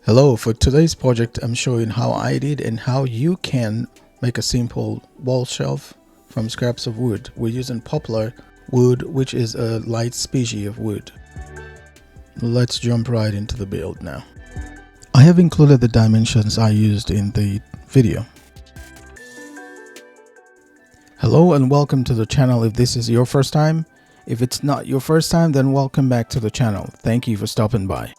Hello, for today's project I'm showing how I did and how you can make a simple wall shelf from scraps of wood. We're using poplar wood, which is a light species of wood. Let's jump right into the build now. I have included the dimensions I used in the video. Hello and welcome to the channel if this is your first time. If it's not your first time, then welcome back to the channel. Thank you for stopping by.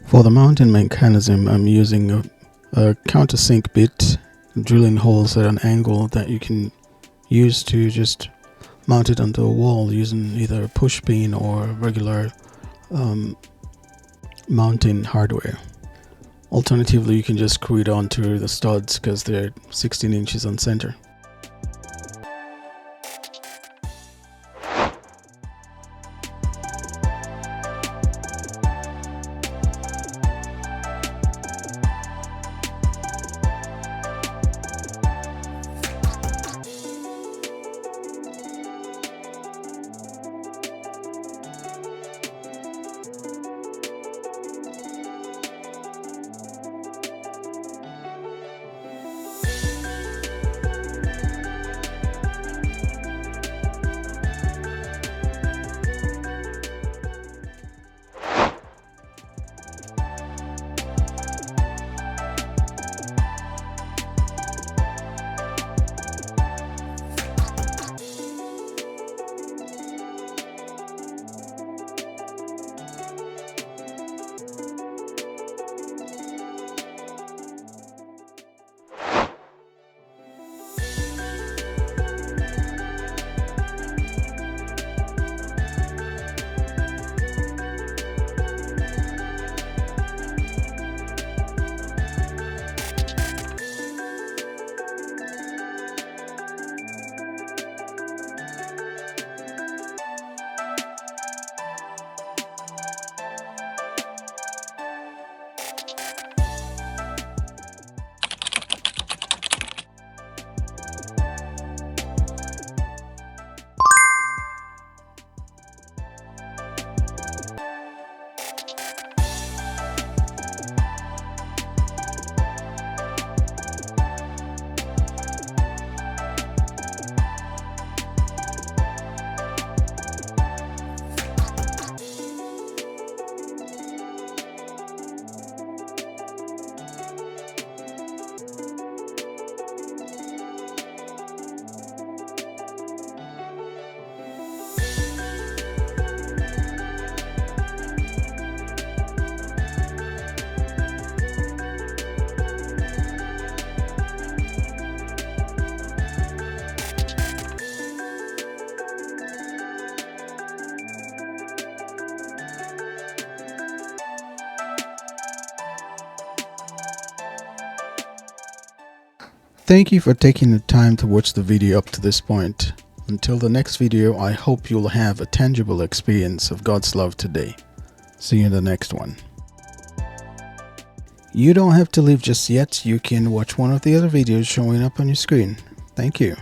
For the mounting mechanism, I'm using a countersink bit, drilling holes at an angle that you can use to just mount it onto a wall using either a push pin or regular mounting hardware. Alternatively, you can just screw it onto the studs because they're 16 inches on center. Thank you for taking the time to watch the video up to this point. Until the next video, I hope you'll have a tangible experience of God's love today. See you in the next one. You don't have to leave just yet. You can watch one of the other videos showing up on your screen. Thank you.